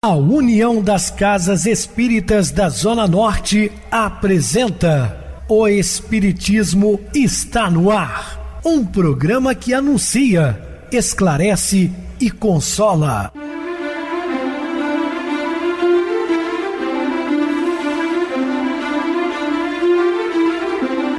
A União das Casas Espíritas da Zona Norte apresenta O Espiritismo está no ar, um programa que anuncia, esclarece e consola.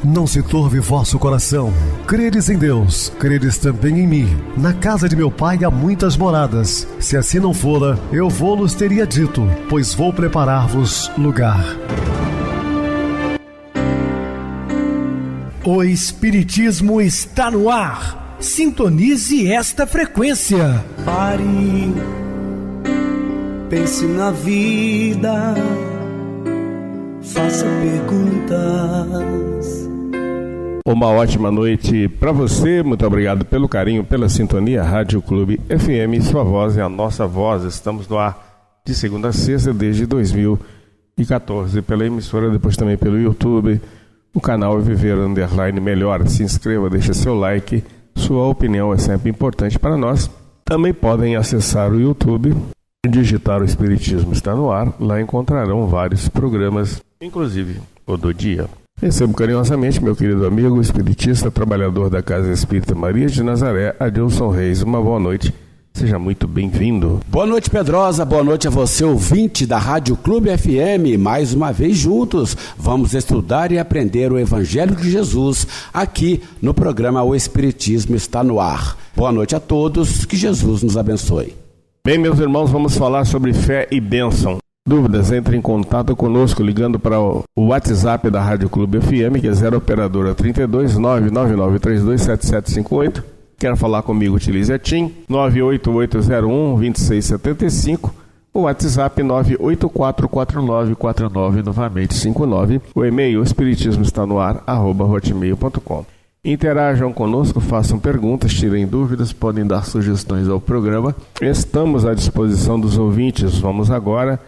Não se turve vosso coração. Credes em Deus, credes também em mim. Na casa de meu pai há muitas moradas. Se assim não fora, eu vou-los teria dito, pois vou preparar-vos lugar. O Espiritismo está no ar. Sintonize esta frequência. Pare, pense na vida, faça perguntas. Uma ótima noite para você, muito obrigado pelo carinho, pela sintonia. Rádio Clube FM, sua voz é a nossa voz. Estamos no ar de segunda a sexta desde 2014, pela emissora, depois também pelo YouTube, o canal Viver _ Melhor. Se inscreva, deixa seu like, sua opinião é sempre importante para nós. Também podem acessar o YouTube, digitar o Espiritismo está no ar, lá encontrarão vários programas, inclusive o do dia. Recebo carinhosamente meu querido amigo, espiritista, trabalhador da Casa Espírita Maria de Nazaré, Adilson Reis. Uma boa noite, seja muito bem-vindo. Boa noite, Pedrosa, boa noite a você, ouvinte da Rádio Clube FM. Mais uma vez juntos, vamos estudar e aprender o Evangelho de Jesus, aqui no programa O Espiritismo está no ar. Boa noite a todos, que Jesus nos abençoe. Bem, meus irmãos, vamos falar sobre fé e bênção. Dúvidas, entre em contato conosco ligando para o WhatsApp da Rádio Clube FM, que é 0 operadora 32 99932 7758. Quer falar comigo, utilize a TIM 98801 2675, o WhatsApp 9844949, novamente 59, o e-mail espiritismoestanoar@hotmail.com. Interajam conosco, façam perguntas, tirem dúvidas, podem dar sugestões ao programa. Estamos à disposição dos ouvintes. Vamos agora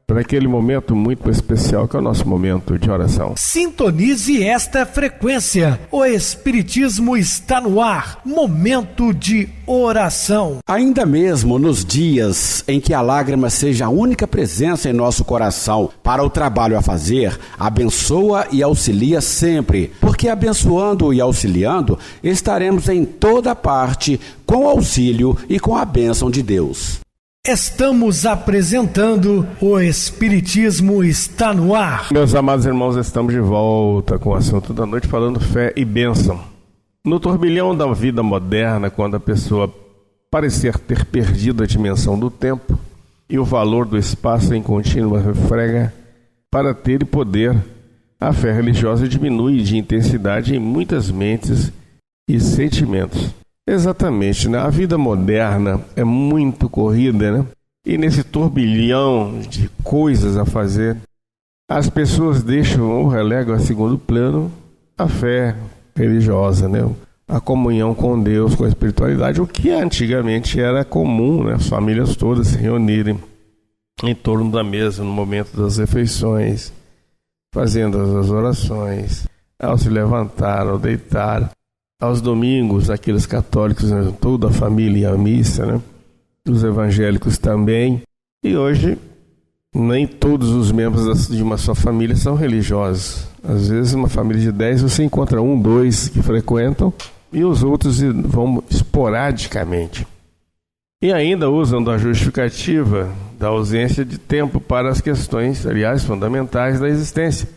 para aquele momento muito especial que é o nosso momento de oração. Sintonize esta frequência. O Espiritismo está no ar. Momento de oração. Ainda mesmo nos dias em que a lágrima seja a única presença em nosso coração para o trabalho a fazer, abençoa e auxilia sempre, porque abençoando e auxiliando, estaremos em toda parte com o auxílio e com a bênção de Deus. Estamos apresentando O Espiritismo está no ar. Meus amados irmãos, estamos de volta com o assunto da noite, falando fé e bênção. No turbilhão da vida moderna, quando a pessoa parecer ter perdido a dimensão do tempo e o valor do espaço em contínua refrega para ter e poder, a fé religiosa diminui de intensidade em muitas mentes e sentimentos. Exatamente, né? A vida moderna é muito corrida, né? E nesse turbilhão de coisas a fazer, as pessoas deixam ou relegam a segundo plano a fé religiosa, né? A comunhão com Deus, com a espiritualidade, o que antigamente era comum, né? As famílias todas se reunirem em torno da mesa no momento das refeições, fazendo as orações, ao se levantar, ao deitar. Aos domingos, aqueles católicos, né, toda a família ia à missa, né? Os evangélicos também. E hoje, nem todos os membros de uma só família são religiosos. Às vezes, uma família de 10, você encontra 1, 2 que frequentam e os outros vão esporadicamente. E ainda usam da justificativa da ausência de tempo para as questões, aliás, fundamentais da existência.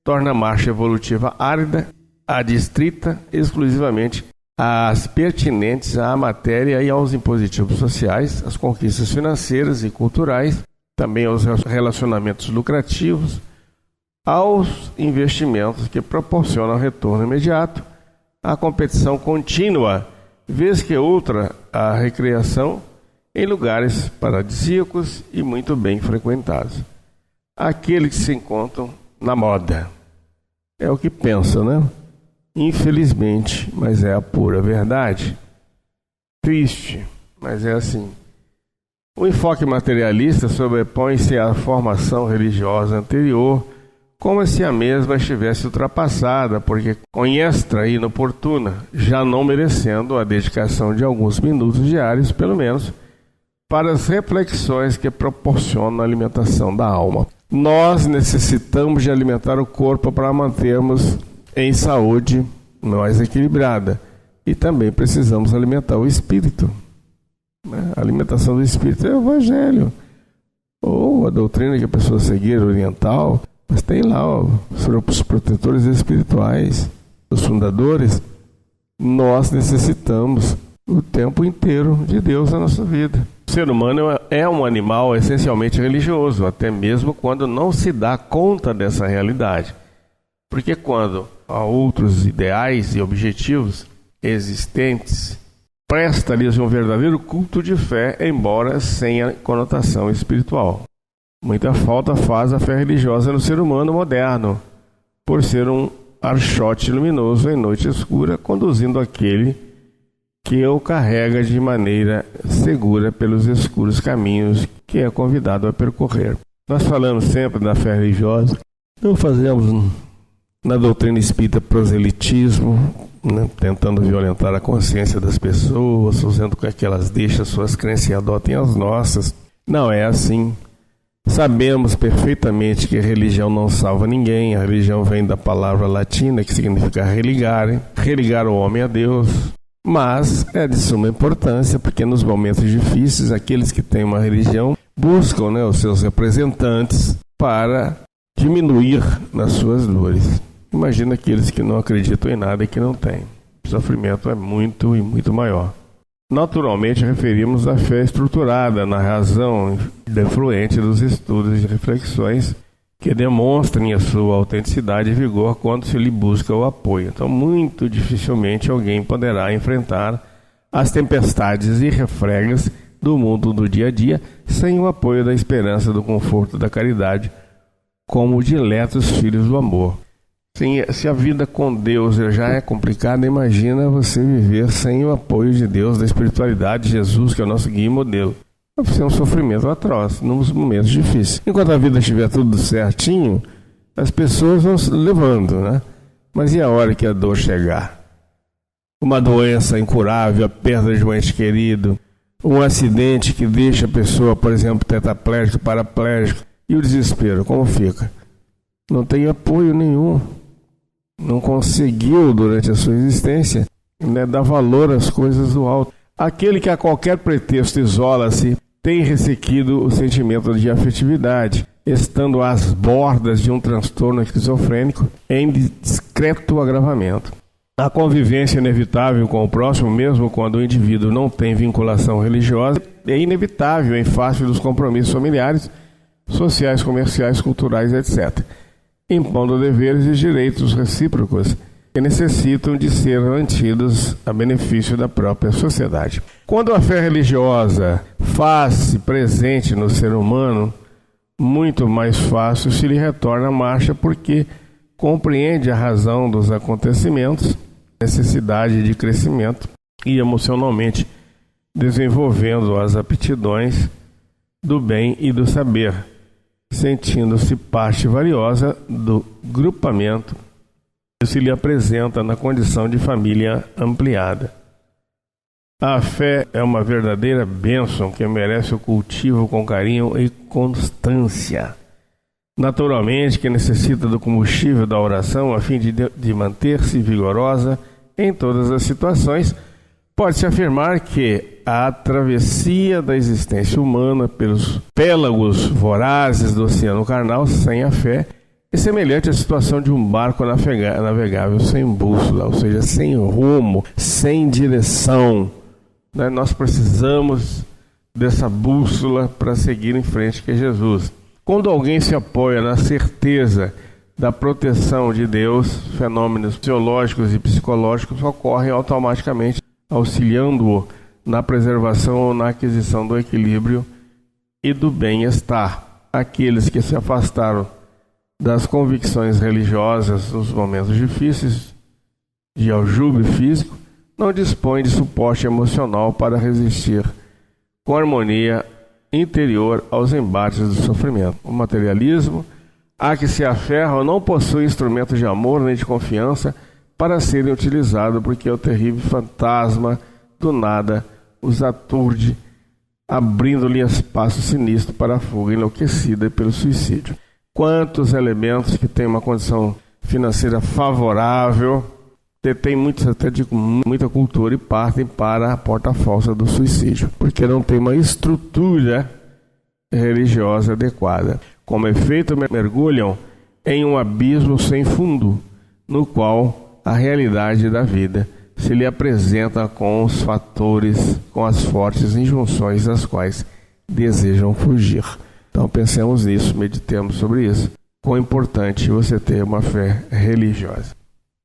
Torna a marcha evolutiva árida, adstrita exclusivamente às pertinentes à matéria e aos impositivos sociais, às conquistas financeiras e culturais, também aos relacionamentos lucrativos, aos investimentos que proporcionam retorno imediato, à competição contínua, vez que outra a recreação em lugares paradisíacos e muito bem frequentados. Aqueles que se encontram na moda. É o que pensam, né? Infelizmente, mas é a pura verdade. Triste, mas é assim. O enfoque materialista sobrepõe-se à formação religiosa anterior, como se a mesma estivesse ultrapassada, porque conhestra e inoportuna, já não merecendo a dedicação de alguns minutos diários, pelo menos, para as reflexões que proporcionam a alimentação da alma. Nós necessitamos de alimentar o corpo para mantermos em saúde mais equilibrada. E também precisamos alimentar o espírito. A alimentação do espírito é o evangelho. Ou a doutrina que a pessoa seguir, oriental. Mas tem lá os protetores espirituais, os fundadores. Nós necessitamos o tempo inteiro de Deus na nossa vida. O ser humano é um animal essencialmente religioso, até mesmo quando não se dá conta dessa realidade. Porque quando há outros ideais e objetivos existentes, presta-lhes um verdadeiro culto de fé, embora sem a conotação espiritual. Muita falta faz a fé religiosa no ser humano moderno, por ser um archote luminoso em noite escura, conduzindo aquele que o carrega de maneira segura pelos escuros caminhos que é convidado a percorrer. Nós falamos sempre da fé religiosa, não fazemos na doutrina espírita proselitismo, né, tentando violentar a consciência das pessoas, fazendo com que elas deixem suas crenças e adotem as nossas. Não é assim. Sabemos perfeitamente que a religião não salva ninguém. A religião vem da palavra latina que significa religar o homem a Deus. Mas é de suma importância porque nos momentos difíceis aqueles que têm uma religião buscam, né, os seus representantes para diminuir nas suas dores. Imagina aqueles que não acreditam em nada e que não têm. O sofrimento é muito e muito maior. Naturalmente, referimos à fé estruturada na razão defluente dos estudos e reflexões que demonstrem a sua autenticidade e vigor quando se lhe busca o apoio. Então, muito dificilmente alguém poderá enfrentar as tempestades e refregas do mundo do dia a dia sem o apoio da esperança, do conforto, da caridade, como diletos filhos do amor. Sim, se a vida com Deus já é complicada, imagina você viver sem o apoio de Deus, da espiritualidade de Jesus, que é o nosso guia e modelo. Vai ser um sofrimento atroz, nos momentos difíceis. Enquanto a vida estiver tudo certinho, as pessoas vão se levando, né? Mas e a hora que a dor chegar? Uma doença incurável, a perda de um ente querido, um acidente que deixa a pessoa, por exemplo, tetraplégico, paraplégico, e o desespero, como fica? Não tem apoio nenhum. Não conseguiu, durante a sua existência, né, dar valor às coisas do alto. Aquele que a qualquer pretexto isola-se tem ressequido o sentimento de afetividade, estando às bordas de um transtorno esquizofrênico em discreto agravamento. A convivência inevitável com o próximo, mesmo quando o indivíduo não tem vinculação religiosa, é inevitável em face dos compromissos familiares, sociais, comerciais, culturais, etc., impondo deveres e direitos recíprocos que necessitam de ser mantidos a benefício da própria sociedade. Quando a fé religiosa faz-se presente no ser humano, muito mais fácil se lhe retorna a marcha, porque compreende a razão dos acontecimentos, necessidade de crescimento e emocionalmente desenvolvendo as aptidões do bem e do saber, sentindo-se parte valiosa do grupamento que se lhe apresenta na condição de família ampliada. A fé é uma verdadeira bênção que merece o cultivo com carinho e constância. Naturalmente, que necessita do combustível da oração a fim de manter-se vigorosa em todas as situações, pode-se afirmar que a travessia da existência humana pelos pélagos vorazes do oceano carnal sem a fé é semelhante à situação de um barco navegável sem bússola, ou seja, sem rumo, sem direção. Nós precisamos dessa bússola para seguir em frente, que é Jesus. Quando alguém se apoia na certeza da proteção de Deus, fenômenos fisiológicos e psicológicos ocorrem automaticamente, auxiliando-o na preservação ou na aquisição do equilíbrio e do bem-estar. Aqueles que se afastaram das convicções religiosas nos momentos difíceis de aljube físico não dispõem de suporte emocional para resistir com harmonia interior aos embates do sofrimento. O materialismo a que se aferram não possui instrumento de amor nem de confiança para serem utilizados, porque é o terrível fantasma do nada os aturde abrindo-lhe espaço sinistro para a fuga enlouquecida e pelo suicídio. Quantos elementos que têm uma condição financeira favorável, detêm muitos, até digo, muita cultura e partem para a porta falsa do suicídio, porque não tem uma estrutura religiosa adequada. Como efeito, mergulham em um abismo sem fundo, no qual a realidade da vida se lhe apresenta com os fatores, com as fortes injunções das quais desejam fugir. Então pensemos nisso, meditemos sobre isso. Quão importante você ter uma fé religiosa.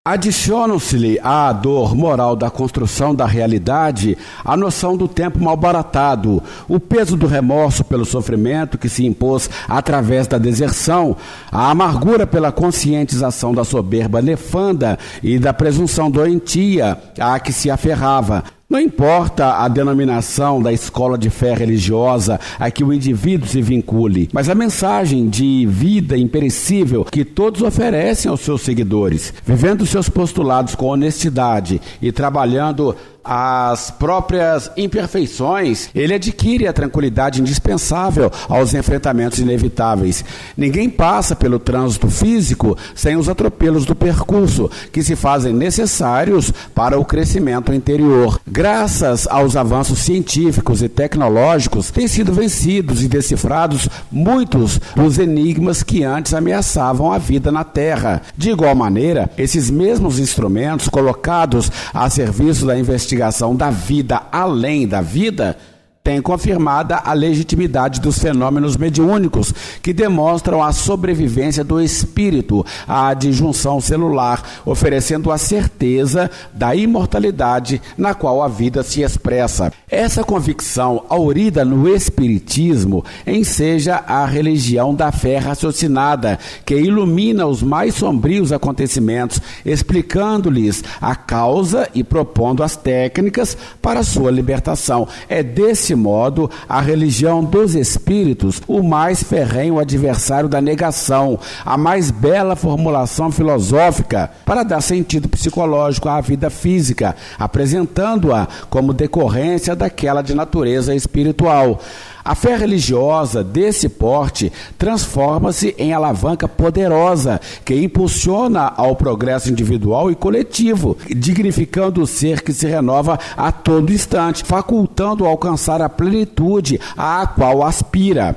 Adicionam-se-lhe à dor moral da construção da realidade a noção do tempo malbaratado, o peso do remorso pelo sofrimento que se impôs através da deserção, a amargura pela conscientização da soberba nefanda e da presunção doentia a que se aferrava. Não importa a denominação da escola de fé religiosa a que o indivíduo se vincule, mas a mensagem de vida imperecível que todos oferecem aos seus seguidores, vivendo seus postulados com honestidade e trabalhando as próprias imperfeições, ele adquire a tranquilidade indispensável aos enfrentamentos inevitáveis. Ninguém passa pelo trânsito físico sem os atropelos do percurso, que se fazem necessários para o crescimento interior. Graças aos avanços científicos e tecnológicos, têm sido vencidos e decifrados muitos dos enigmas que antes ameaçavam a vida na Terra. De igual maneira, esses mesmos instrumentos colocados a serviço da investigação da vida além da vida, tem confirmada a legitimidade dos fenômenos mediúnicos que demonstram a sobrevivência do espírito à disjunção celular, oferecendo a certeza da imortalidade na qual a vida se expressa. Essa convicção, aurida no espiritismo, enseja a religião da fé raciocinada, que ilumina os mais sombrios acontecimentos, explicando-lhes a causa e propondo as técnicas para sua libertação. É desse modo, a religião dos espíritos, o mais ferrenho adversário da negação, a mais bela formulação filosófica para dar sentido psicológico à vida física, apresentando-a como decorrência daquela de natureza espiritual. A fé religiosa desse porte transforma-se em alavanca poderosa que impulsiona ao progresso individual e coletivo, dignificando o ser que se renova a todo instante, facultando alcançar a plenitude à qual aspira.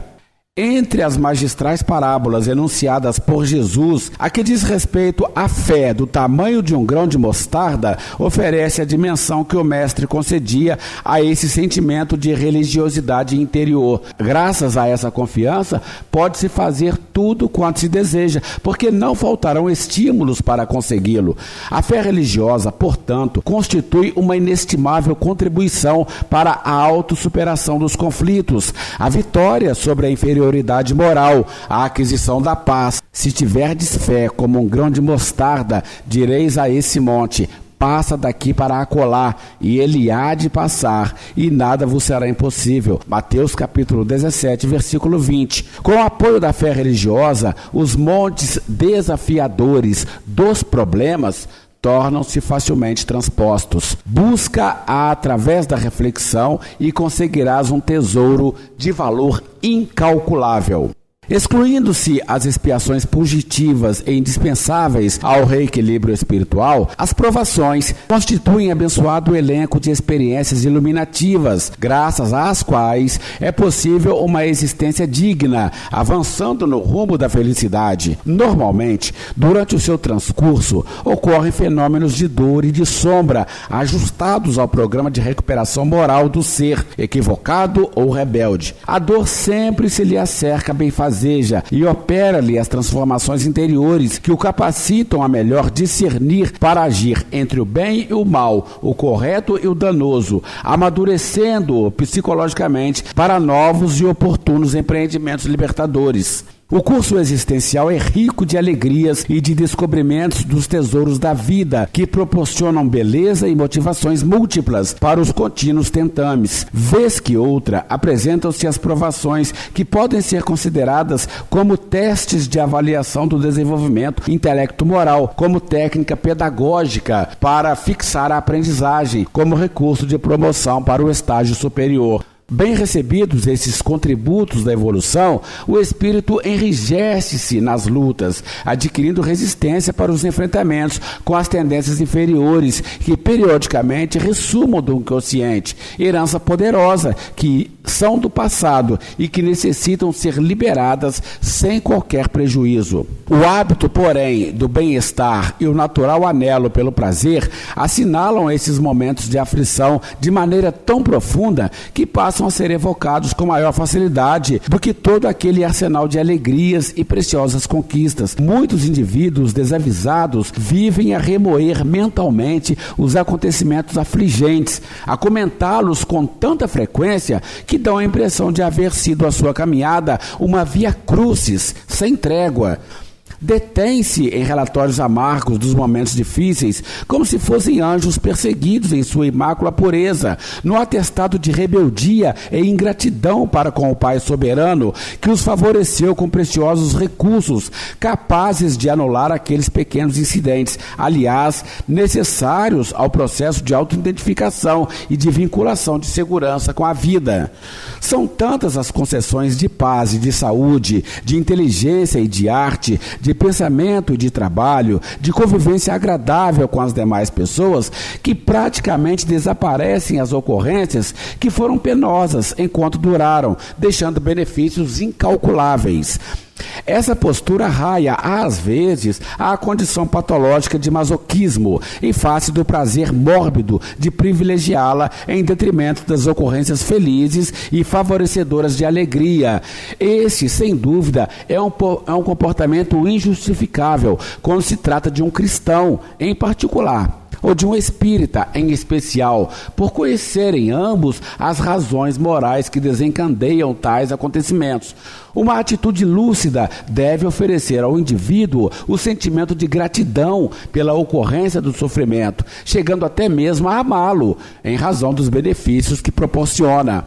Entre as magistrais parábolas enunciadas por Jesus, a que diz respeito à fé do tamanho de um grão de mostarda, oferece a dimensão que o mestre concedia a esse sentimento de religiosidade interior. Graças a essa confiança, pode-se fazer tudo quanto se deseja, porque não faltarão estímulos para consegui-lo. A fé religiosa, portanto, constitui uma inestimável contribuição para a autossuperação dos conflitos, a vitória sobre a inferioridade moral, a aquisição da paz. Se tiverdes fé como um grão de mostarda, direis a esse monte: passa daqui para acolá, e ele há de passar, e nada vos será impossível. Mateus capítulo 17, versículo 20. Com o apoio da fé religiosa, os montes desafiadores dos problemas tornam-se facilmente transpostos. Busca-a através da reflexão e conseguirás um tesouro de valor incalculável. Excluindo-se as expiações fugitivas e indispensáveis ao reequilíbrio espiritual, as provações constituem abençoado elenco de experiências iluminativas, graças às quais é possível uma existência digna, avançando no rumo da felicidade. Normalmente, durante o seu transcurso, ocorrem fenômenos de dor e de sombra, ajustados ao programa de recuperação moral do ser, equivocado ou rebelde. A dor sempre se lhe acerca benfazeja e opera-lhe as transformações interiores que o capacitam a melhor discernir para agir entre o bem e o mal, o correto e o danoso, amadurecendo-o psicologicamente para novos e oportunos empreendimentos libertadores. O curso existencial é rico de alegrias e de descobrimentos dos tesouros da vida, que proporcionam beleza e motivações múltiplas para os contínuos tentames. Vez que outra, apresentam-se as provações que podem ser consideradas como testes de avaliação do desenvolvimento intelecto-moral, como técnica pedagógica para fixar a aprendizagem, como recurso de promoção para o estágio superior. Bem recebidos esses contributos da evolução, o espírito enrijece-se nas lutas, adquirindo resistência para os enfrentamentos com as tendências inferiores que periodicamente ressumam do inconsciente, herança poderosa que são do passado e que necessitam ser liberadas sem qualquer prejuízo. O hábito, porém, do bem-estar e o natural anelo pelo prazer assinalam esses momentos de aflição de maneira tão profunda que passam a ser evocados com maior facilidade do que todo aquele arsenal de alegrias e preciosas conquistas. Muitos indivíduos desavisados vivem a remoer mentalmente os acontecimentos afligentes, a comentá-los com tanta frequência que dão a impressão de haver sido a sua caminhada uma via crucis, sem trégua. Detém-se em relatórios amargos dos momentos difíceis, como se fossem anjos perseguidos em sua imácula pureza, no atestado de rebeldia e ingratidão para com o Pai soberano, que os favoreceu com preciosos recursos, capazes de anular aqueles pequenos incidentes, aliás, necessários ao processo de autoidentificação e de vinculação de segurança com a vida. São tantas as concessões de paz e de saúde, de inteligência e de arte, de pensamento e de trabalho, de convivência agradável com as demais pessoas, que praticamente desaparecem as ocorrências que foram penosas enquanto duraram, deixando benefícios incalculáveis. Essa postura raia, às vezes, à condição patológica de masoquismo, em face do prazer mórbido de privilegiá-la em detrimento das ocorrências felizes e favorecedoras de alegria. Esse, sem dúvida, é um comportamento injustificável quando se trata de um cristão, em particular, ou de um espírita em especial, por conhecerem ambos as razões morais que desencadeiam tais acontecimentos. Uma atitude lúcida deve oferecer ao indivíduo o sentimento de gratidão pela ocorrência do sofrimento, chegando até mesmo a amá-lo, em razão dos benefícios que proporciona.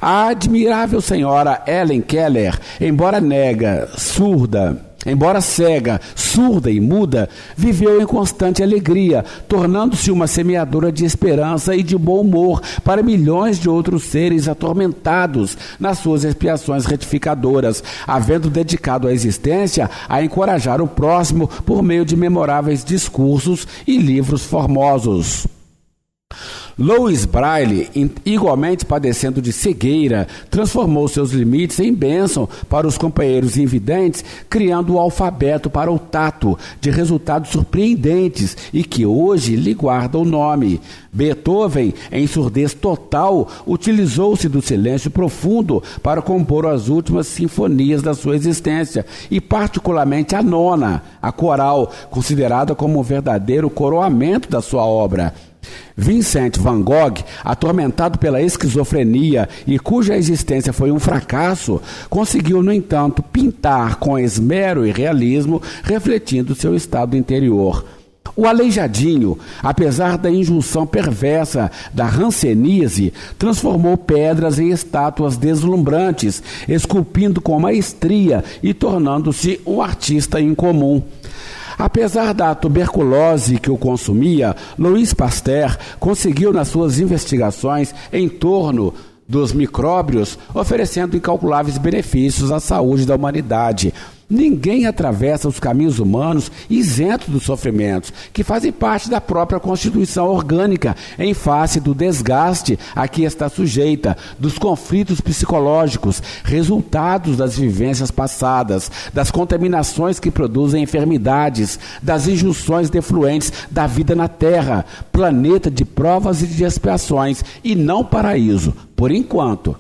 A admirável senhora Helen Keller, embora cega, surda e muda, viveu em constante alegria, tornando-se uma semeadora de esperança e de bom humor para milhões de outros seres atormentados nas suas expiações retificadoras, havendo dedicado a existência a encorajar o próximo por meio de memoráveis discursos e livros formosos. Louis Braille, igualmente padecendo de cegueira, transformou seus limites em bênção para os companheiros invidentes, criando o alfabeto para o tato, de resultados surpreendentes e que hoje lhe guarda o nome. Beethoven, em surdez total, utilizou-se do silêncio profundo para compor as últimas sinfonias da sua existência, e particularmente a nona, a coral, considerada como um verdadeiro coroamento da sua obra. Vincent van Gogh, atormentado pela esquizofrenia e cuja existência foi um fracasso, conseguiu, no entanto, pintar com esmero e realismo, refletindo seu estado interior. O aleijadinho, apesar da injunção perversa da hanseníase, transformou pedras em estátuas deslumbrantes, esculpindo com maestria e tornando-se um artista incomum. Apesar da tuberculose que o consumia, Louis Pasteur conseguiu nas suas investigações em torno dos micróbios, oferecendo incalculáveis benefícios à saúde da humanidade. Ninguém atravessa os caminhos humanos isento dos sofrimentos, que fazem parte da própria constituição orgânica, em face do desgaste a que está sujeita, dos conflitos psicológicos, resultados das vivências passadas, das contaminações que produzem enfermidades, das injunções defluentes da vida na Terra, planeta de provas e de expiações, e não paraíso, por enquanto.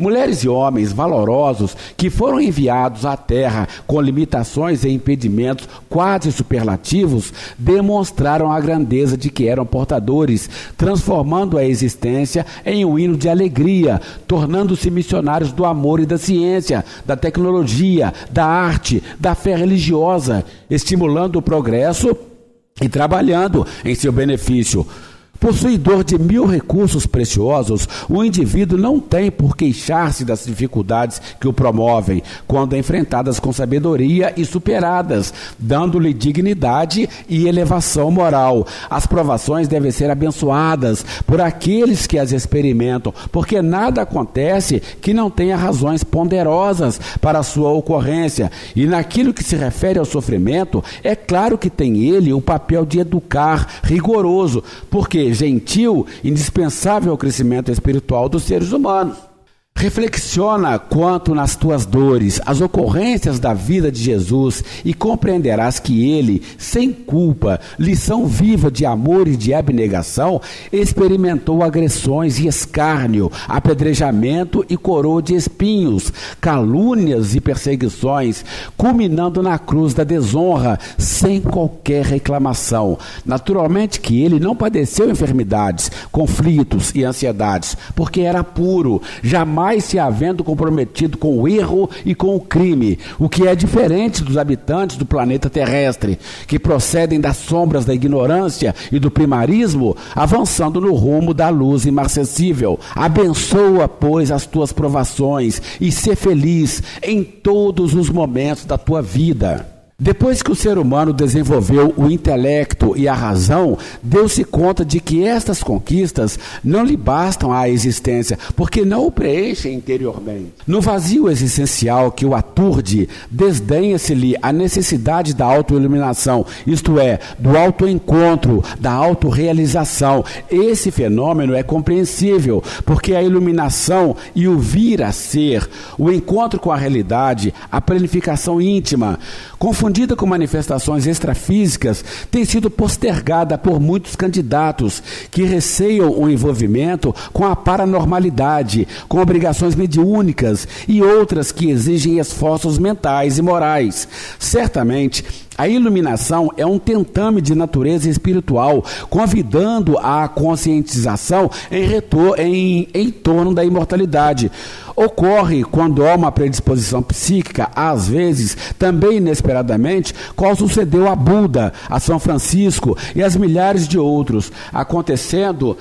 Mulheres e homens valorosos que foram enviados à Terra com limitações e impedimentos quase superlativos demonstraram a grandeza de que eram portadores, transformando a existência em um hino de alegria, tornando-se missionários do amor e da ciência, da tecnologia, da arte, da fé religiosa, estimulando o progresso e trabalhando em seu benefício. Possuidor de 1000 recursos preciosos, o indivíduo não tem por queixar-se das dificuldades que o promovem, quando enfrentadas com sabedoria e superadas, dando-lhe dignidade e elevação moral. As provações devem ser abençoadas por aqueles que as experimentam, porque nada acontece que não tenha razões ponderosas para a sua ocorrência. E naquilo que se refere ao sofrimento, é claro que tem ele o papel de educar rigoroso, porque gentil, indispensável ao crescimento espiritual dos seres humanos. Reflexiona quanto nas tuas dores, as ocorrências da vida de Jesus, e compreenderás que ele, sem culpa, lição viva de amor e de abnegação, experimentou agressões e escárnio, apedrejamento e coroa de espinhos, calúnias e perseguições, culminando na cruz da desonra, sem qualquer reclamação. Naturalmente que ele não padeceu enfermidades, conflitos e ansiedades, porque era puro, jamais se havendo comprometido com o erro e com o crime, o que é diferente dos habitantes do planeta terrestre, que procedem das sombras da ignorância e do primarismo, avançando no rumo da luz imarcessível. Abençoa, pois, as tuas provações e sê feliz em todos os momentos da tua vida. Depois que o ser humano desenvolveu o intelecto e a razão, deu-se conta de que estas conquistas não lhe bastam à existência, porque não o preenchem interiormente. No vazio existencial que o aturde, desdenha-se-lhe a necessidade da autoiluminação, isto é, do autoencontro, da autorrealização. Esse fenômeno é compreensível, porque a iluminação e o vir a ser, o encontro com a realidade, a planificação íntima, confundida com manifestações extrafísicas, tem sido postergada por muitos candidatos que receiam o envolvimento com a paranormalidade, com obrigações mediúnicas e outras que exigem esforços mentais e morais. Certamente, a iluminação é um tentame de natureza espiritual, convidando à conscientização em torno da imortalidade. Ocorre quando há uma predisposição psíquica, às vezes, também inesperadamente, qual sucedeu a Buda, a São Francisco e as milhares de outros, acontecendo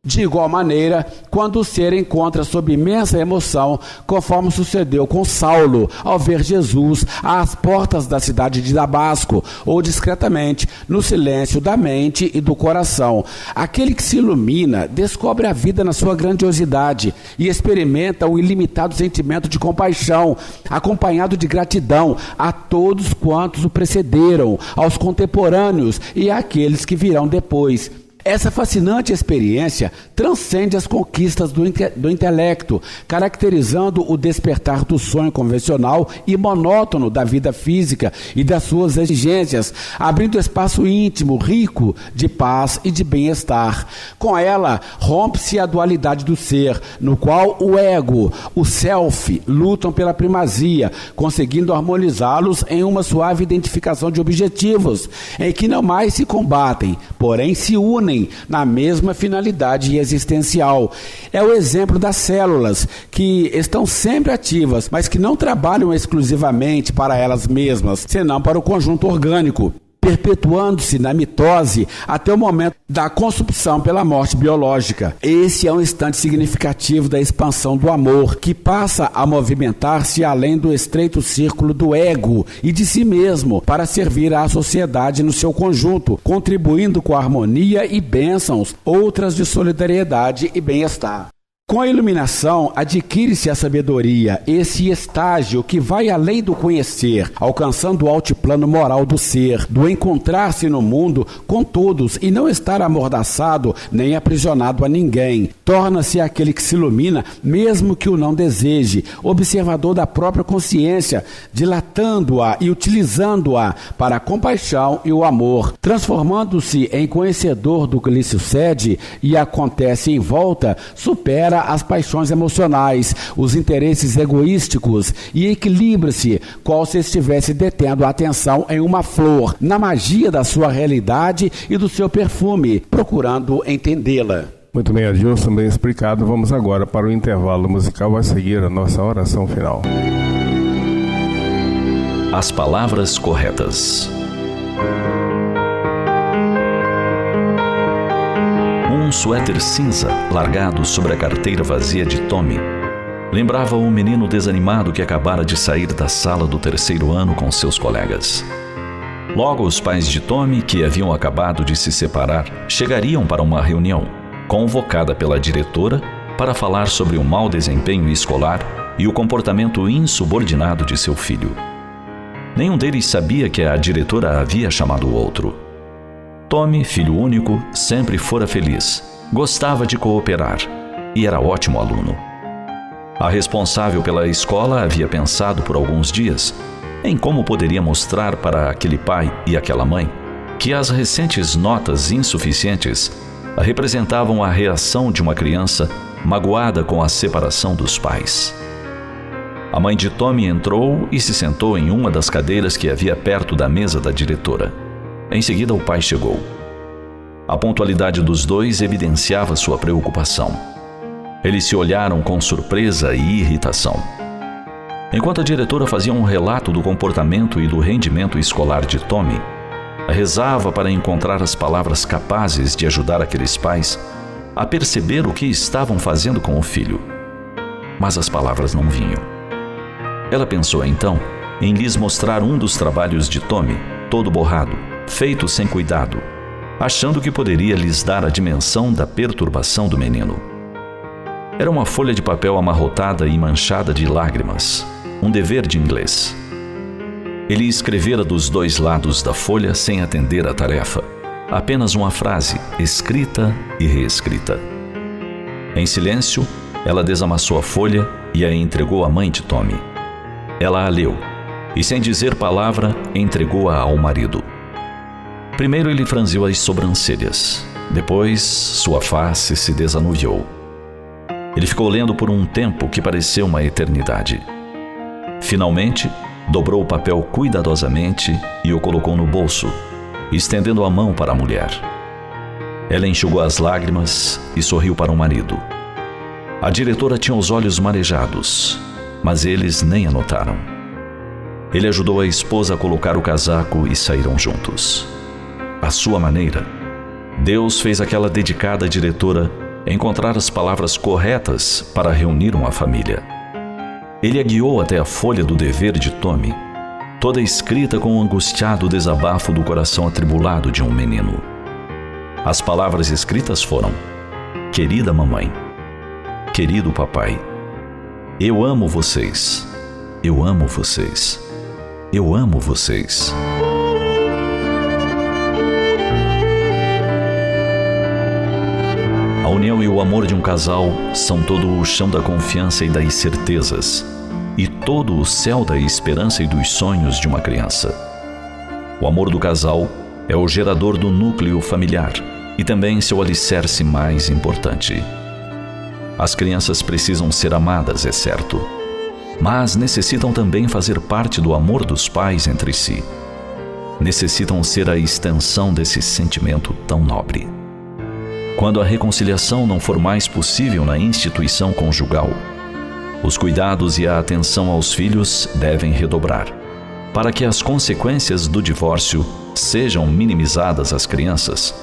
de igual maneira, quando o ser encontra sob imensa emoção, conforme sucedeu com Saulo, ao ver Jesus às portas da cidade de Damasco, ou discretamente, no silêncio da mente e do coração. Aquele que se ilumina, descobre a vida na sua grandiosidade e experimenta o ilimitado sentimento de compaixão, acompanhado de gratidão a todos quantos o precederam, aos contemporâneos e àqueles que virão depois. Essa fascinante experiência transcende as conquistas do intelecto, caracterizando o despertar do sonho convencional e monótono da vida física e das suas exigências, abrindo espaço íntimo, rico de paz e de bem-estar. Com ela, rompe-se a dualidade do ser, no qual o ego, o self, lutam pela primazia, conseguindo harmonizá-los em uma suave identificação de objetivos, em que não mais se combatem, porém se unem na mesma finalidade existencial. É o exemplo das células, que estão sempre ativas, mas que não trabalham exclusivamente para elas mesmas, senão para o conjunto orgânico, perpetuando-se na mitose até o momento da consumpção pela morte biológica. Esse é um instante significativo da expansão do amor, que passa a movimentar-se além do estreito círculo do ego e de si mesmo, para servir à sociedade no seu conjunto, contribuindo com a harmonia e bênçãos, outras de solidariedade e bem-estar. Com a iluminação, adquire-se a sabedoria, esse estágio que vai além do conhecer, alcançando o altiplano moral do ser, do encontrar-se no mundo com todos e não estar amordaçado nem aprisionado a ninguém. Torna-se aquele que se ilumina, mesmo que o não deseje, observador da própria consciência, dilatando-a e utilizando-a para a compaixão e o amor, transformando-se em conhecedor do que lhe sucede e acontece em volta, supera as paixões emocionais, os interesses egoísticos e equilibra-se, qual se estivesse detendo a atenção em uma flor, na magia da sua realidade e do seu perfume, procurando entendê-la. Muito bem, Adilson, bem explicado. Vamos agora para o intervalo musical a seguir a nossa oração final. As palavras corretas. Um suéter cinza, largado sobre a carteira vazia de Tommy, lembrava o menino desanimado que acabara de sair da sala do terceiro ano com seus colegas. Logo, os pais de Tommy, que haviam acabado de se separar, chegariam para uma reunião, convocada pela diretora para falar sobre o mau desempenho escolar e o comportamento insubordinado de seu filho. Nenhum deles sabia que a diretora havia chamado o outro. Tommy, filho único, sempre fora feliz, gostava de cooperar e era ótimo aluno. A responsável pela escola havia pensado por alguns dias em como poderia mostrar para aquele pai e aquela mãe que as recentes notas insuficientes representavam a reação de uma criança magoada com a separação dos pais. A mãe de Tommy entrou e se sentou em uma das cadeiras que havia perto da mesa da diretora. Em seguida, o pai chegou. A pontualidade dos dois evidenciava sua preocupação. Eles se olharam com surpresa e irritação. Enquanto a diretora fazia um relato do comportamento e do rendimento escolar de Tommy, rezava para encontrar as palavras capazes de ajudar aqueles pais a perceber o que estavam fazendo com o filho. Mas as palavras não vinham. Ela pensou então em lhes mostrar um dos trabalhos de Tommy, todo borrado, feito sem cuidado, achando que poderia lhes dar a dimensão da perturbação do menino. Era uma folha de papel amarrotada e manchada de lágrimas, um dever de inglês. Ele escrevera dos dois lados da folha sem atender à tarefa, apenas uma frase, escrita e reescrita. Em silêncio, ela desamassou a folha e a entregou à mãe de Tommy. Ela a leu e, sem dizer palavra, entregou-a ao marido. Primeiro ele franziu as sobrancelhas, depois sua face se desanuviou. Ele ficou lendo por um tempo que pareceu uma eternidade. Finalmente, dobrou o papel cuidadosamente e o colocou no bolso, estendendo a mão para a mulher. Ela enxugou as lágrimas e sorriu para o marido. A diretora tinha os olhos marejados, mas eles nem a notaram. Ele ajudou a esposa a colocar o casaco e saíram juntos. À sua maneira, Deus fez aquela dedicada diretora encontrar as palavras corretas para reunir uma família. Ele a guiou até a folha do dever de Tommy, toda escrita com o angustiado desabafo do coração atribulado de um menino. As palavras escritas foram: querida mamãe, querido papai, eu amo vocês, eu amo vocês, eu amo vocês. A união e o amor de um casal são todo o chão da confiança e das certezas, e todo o céu da esperança e dos sonhos de uma criança. O amor do casal é o gerador do núcleo familiar e também seu alicerce mais importante. As crianças precisam ser amadas, é certo, mas necessitam também fazer parte do amor dos pais entre si. Necessitam ser a extensão desse sentimento tão nobre. Quando a reconciliação não for mais possível na instituição conjugal, os cuidados e a atenção aos filhos devem redobrar, para que as consequências do divórcio sejam minimizadas às crianças,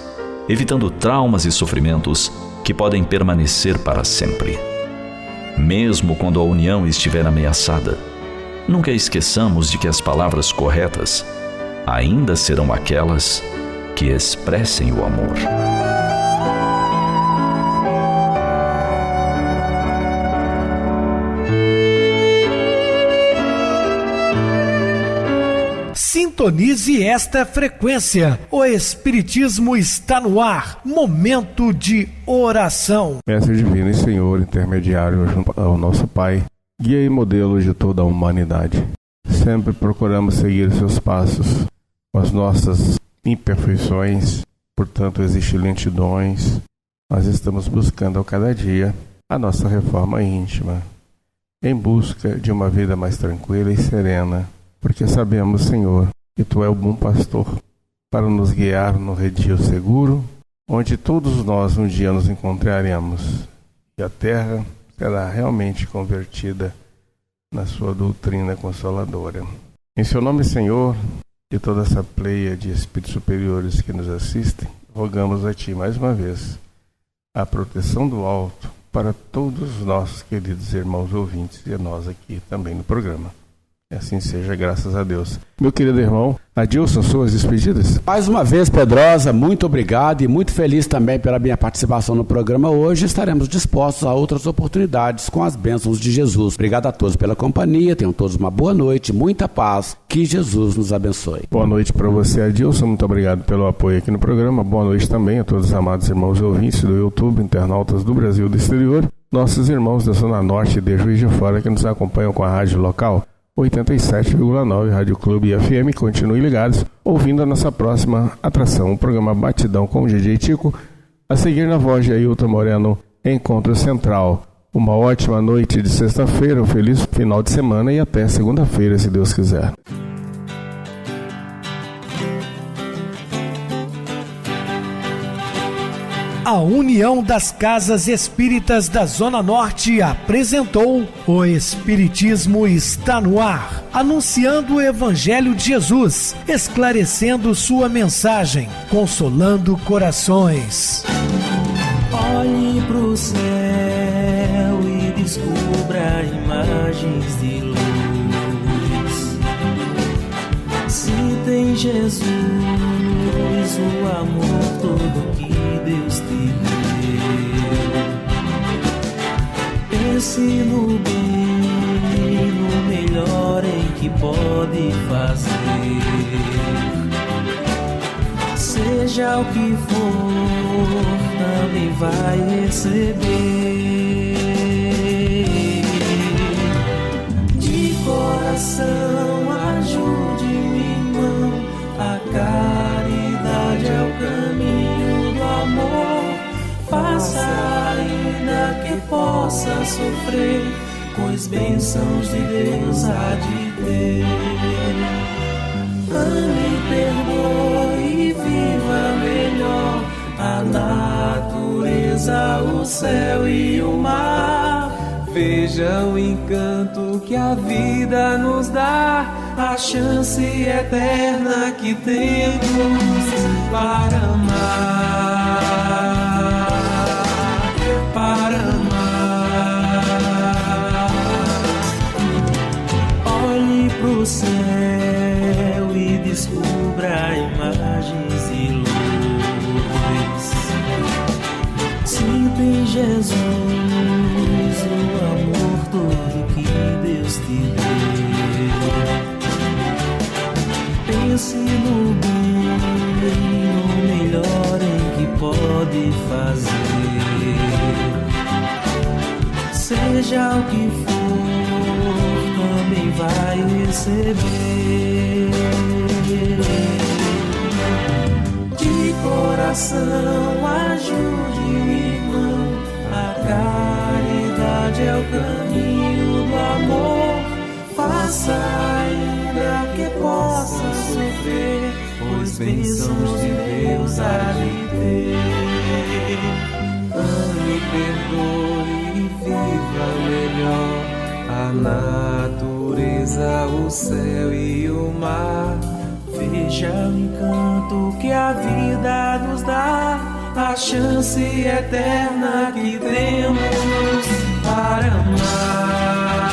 evitando traumas e sofrimentos que podem permanecer para sempre. Mesmo quando a união estiver ameaçada, nunca esqueçamos de que as palavras corretas ainda serão aquelas que expressem o amor. Sintonize esta frequência. O Espiritismo está no ar. Momento de oração. Mestre Divino e Senhor, intermediário junto ao nosso Pai, guia e modelo de toda a humanidade. Sempre procuramos seguir seus passos, com as nossas imperfeições, portanto existem lentidões. Nós estamos buscando a cada dia a nossa reforma íntima, em busca de uma vida mais tranquila e serena, porque sabemos, Senhor, que Tu é o bom pastor para nos guiar no redil seguro, onde todos nós um dia nos encontraremos e a terra será realmente convertida na Sua doutrina consoladora. Em Seu nome, Senhor, de toda essa pleia de espíritos superiores que nos assistem, rogamos a Ti mais uma vez a proteção do alto para todos os nossos queridos irmãos ouvintes e nós aqui também no programa. E assim seja, graças a Deus. Meu querido irmão Adilson, suas despedidas? Mais uma vez, Pedrosa, muito obrigado e muito feliz também pela minha participação no programa hoje. Estaremos dispostos a outras oportunidades com as bênçãos de Jesus. Obrigado a todos pela companhia, tenham todos uma boa noite, muita paz, que Jesus nos abençoe. Boa noite para você, Adilson, muito obrigado pelo apoio aqui no programa. Boa noite também a todos os amados irmãos ouvintes do YouTube, internautas do Brasil e do exterior, nossos irmãos da Zona Norte de Juiz de Fora que nos acompanham com a rádio local 87,9 Rádio Clube FM. Continuem ligados, ouvindo a nossa próxima atração, o programa Batidão com o DJ Tico, a seguir na voz de Ailton Moreno, Encontro Central. Uma ótima noite de sexta-feira, um feliz final de semana e até segunda-feira, se Deus quiser. A União das Casas Espíritas da Zona Norte apresentou O Espiritismo Está no Ar, anunciando o Evangelho de Jesus, esclarecendo sua mensagem, consolando corações. Olhe pro céu e descubra imagens de luz. Se tem Jesus, o amor todo que Deus te deu. Pense no bem, no melhor em que pode fazer. Seja o que for, também vai receber. De coração, ajude-me, irmão. A caridade é o caminho do amor. Faça ainda que possa sofrer, pois bênçãos de Deus há de ter. Ame, perdoe e viva melhor a natureza, o céu e o mar. Veja o encanto que a vida nos dá, a chance eterna que temos para amar, para amar. Olhe pro céu e descubra imagens de luz. Sinta em Jesus o amor todo que Deus te deu. Pense no bem, no melhor em que pode fazer. Seja o que for, também vai receber. De coração, ajude-me, irmão. A caridade é o caminho do amor. Faça ainda que possa sofrer, pois bênçãos de Deus há de ter. Ame, perdoe e viva melhor a natureza, o céu e o mar. Veja o encanto que a vida nos dá, a chance eterna que temos para amar.